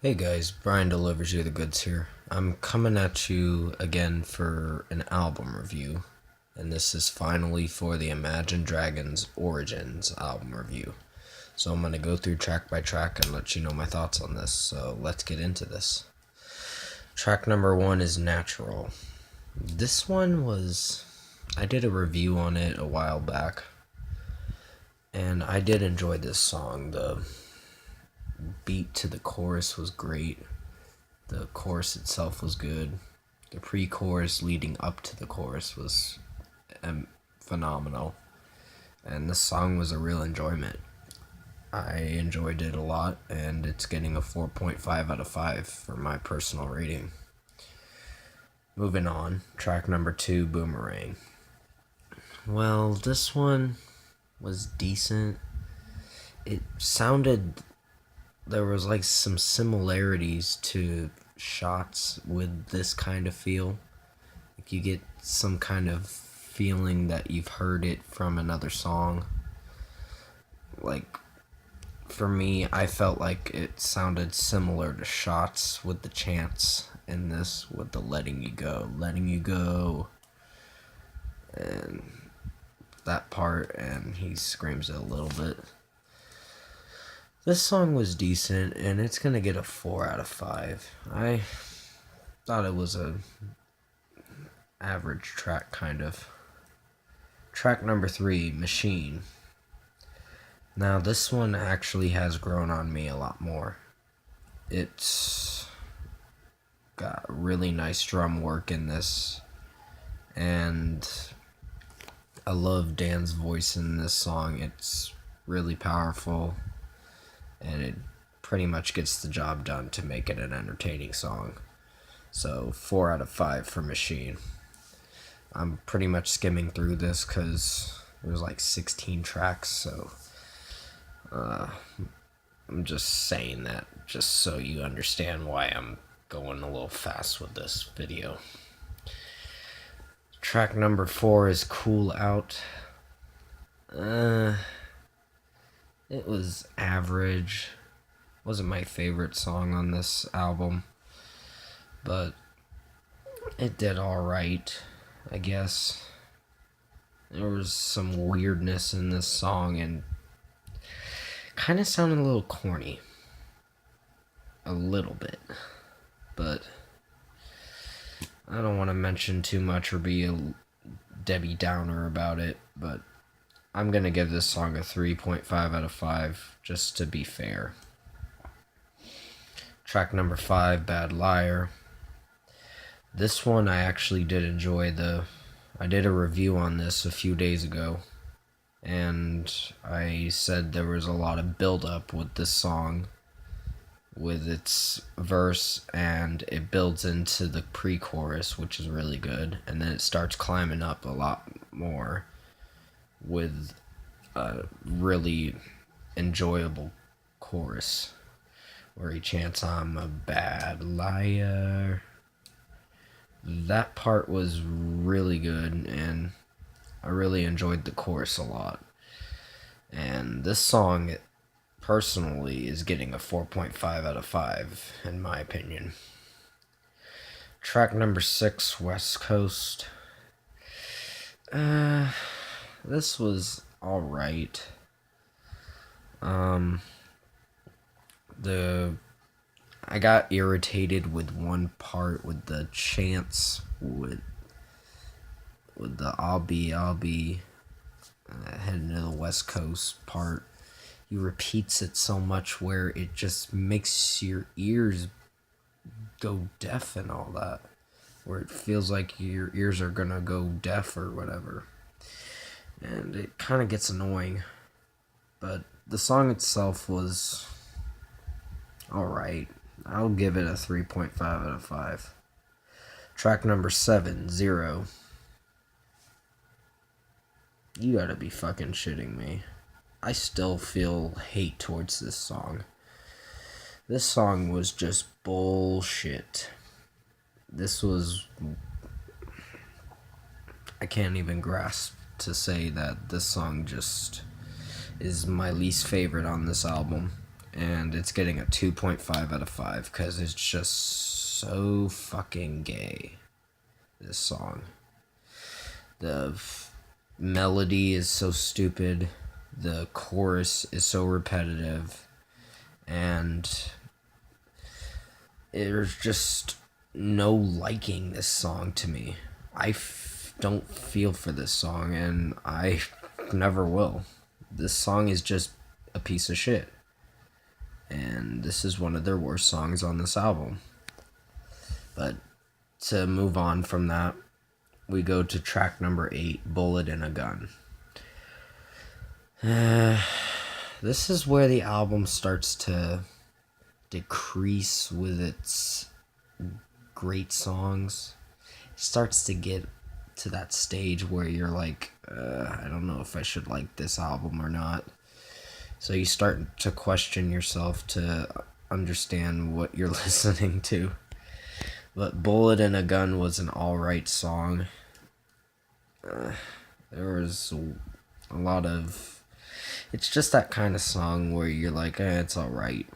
Hey guys, Brian delivers you the goods here. I'm coming at you again for an album review, and this is finally for the Imagine Dragons Origins album review. So I'm going to go through track by track and let you know my thoughts on this. So let's get into this. Track number 1 is Natural. This one I did a review on it a while back, and I did enjoy this song. The beat to the chorus was great. The chorus itself was good. The pre-chorus leading up to the chorus was phenomenal. And this song was a real enjoyment. I enjoyed it a lot, and it's getting a 4.5 out of 5 for my personal rating. Moving on, track number 2, Boomerang. Well, this one was decent. It sounded... There was like some similarities to Shots with this kind of feel. Like you get some kind of feeling that you've heard it from another song. Like, for me, I felt like it sounded similar to Shots with the chants in this, with the letting you go, and that part, and he screams it a little bit. This song was decent, and it's gonna get a 4 out of 5. I thought it was a average track, kind of. Track number 3, Machine. Now, this one actually has grown on me a lot more. It's got really nice drum work in this, and I love Dan's voice in this song. It's really powerful, and it pretty much gets the job done to make it an entertaining song. So 4 out of 5 for Machine. I'm pretty much skimming through this because there's like 16 tracks, so I'm just saying that just so you understand why I'm going a little fast with this video. Track number 4 is Cool Out. It was average. Wasn't my favorite song on this album, but it did alright, I guess. There was some weirdness in this song and kind of sounded a little corny. A little bit. But I don't want to mention too much or be a Debbie Downer about it, but I'm going to give this song a 3.5 out of 5, just to be fair. Track number 5, Bad Liar. This one I actually did enjoy. I did a review on this a few days ago, and I said there was a lot of build-up with this song, with its verse, and it builds into the pre-chorus, which is really good, and then it starts climbing up a lot more with a really enjoyable chorus where he chants, "I'm a bad liar." That part was really good, and I really enjoyed the chorus a lot. And this song, personally, is getting a 4.5 out of 5, in my opinion. Track number 6, West Coast. This was alright. I got irritated with one part with the chants with the I'll be heading to the West Coast part. He repeats it so much where it just makes your ears go deaf and all that, where it feels like your ears are gonna go deaf or whatever, and it kind of gets annoying. But the song itself was alright. I'll give it a 3.5 out of 5. Track number 7, Zero. You gotta be fucking shitting me. I still feel hate towards this song. This song was just bullshit. I can't even grasp to say that this song just is my least favorite on this album. and it's getting a 2.5 out of 5 because it's just so fucking gay, this song. The melody is so stupid, the chorus is so repetitive, and there's just no liking this song to me. I don't feel for this song, and I never will. This song is just a piece of shit, and this is one of their worst songs on this album. But to move on from that, we go to track number 8, Bullet in a Gun. This is where the album starts to decrease with its great songs. It starts to get to that stage where you're like, I don't know if I should like this album or not. So you start to question yourself to understand what you're listening to. But Bullet in a Gun was an alright song. There was a lot of... It's just that kind of song where you're like, it's alright.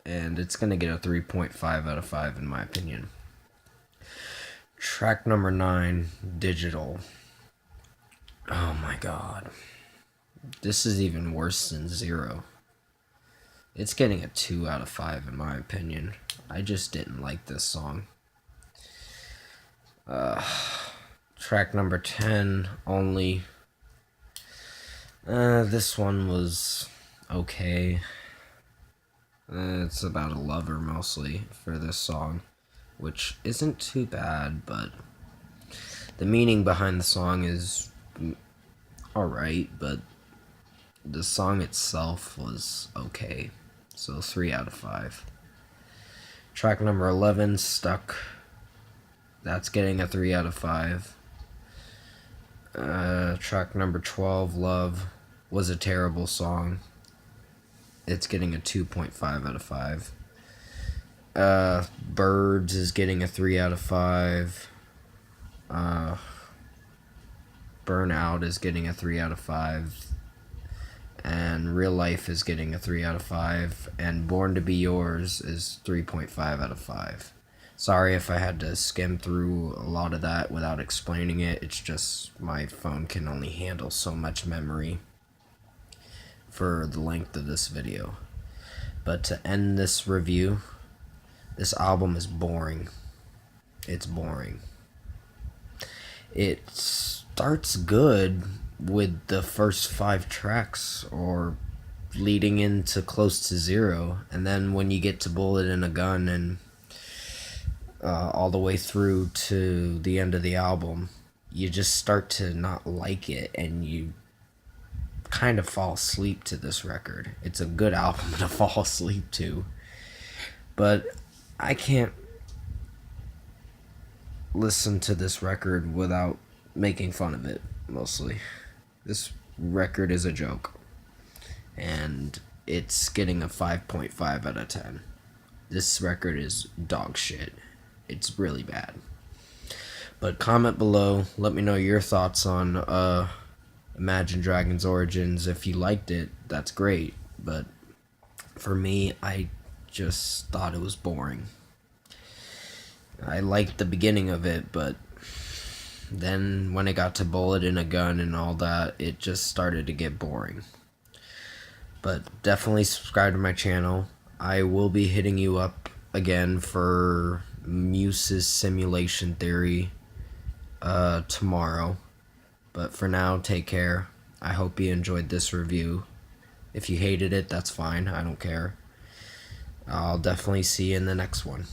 And it's going to get a 3.5 out of 5 in my opinion. Track number 9, Digital. Oh my god. This is even worse than Zero. It's getting a 2 out of 5 in my opinion. I just didn't like this song. Track number 10, Only. This one was okay. It's about a lover mostly for this song, which isn't too bad, but the meaning behind the song is alright, but the song itself was okay. So 3 out of 5. Track number 11, Stuck. That's getting a 3 out of 5. Track number 12, Love, was a terrible song. It's getting a 2.5 out of 5. Birds is getting a 3 out of 5. Burnout is getting a 3 out of 5. And Real Life is getting a 3 out of 5. And Born to Be Yours is 3.5 out of 5. Sorry if I had to skim through a lot of that without explaining it. It's just my phone can only handle so much memory for the length of this video. But to end this review, this album is boring. It's boring. It starts good with the first 5 tracks or leading into close to Zero, and then when you get to Bullet in a Gun and all the way through to the end of the album, you just start to not like it, and you kind of fall asleep to this record. It's a good album to fall asleep to, but I can't listen to this record without making fun of it, mostly. This record is a joke, and it's getting a 5.5 out of 10. This record is dog shit. It's really bad. But comment below, let me know your thoughts on Imagine Dragons Origins. If you liked it, that's great, but for me, I just thought it was boring. I liked the beginning of it, but then when it got to Bullet in a Gun and all that, it just started to get boring. But definitely subscribe to my channel. I will be hitting you up again for Muse's Simulation Theory tomorrow. But for now, take care. I hope you enjoyed this review. If you hated it, that's fine. I don't care. I'll definitely see you in the next one.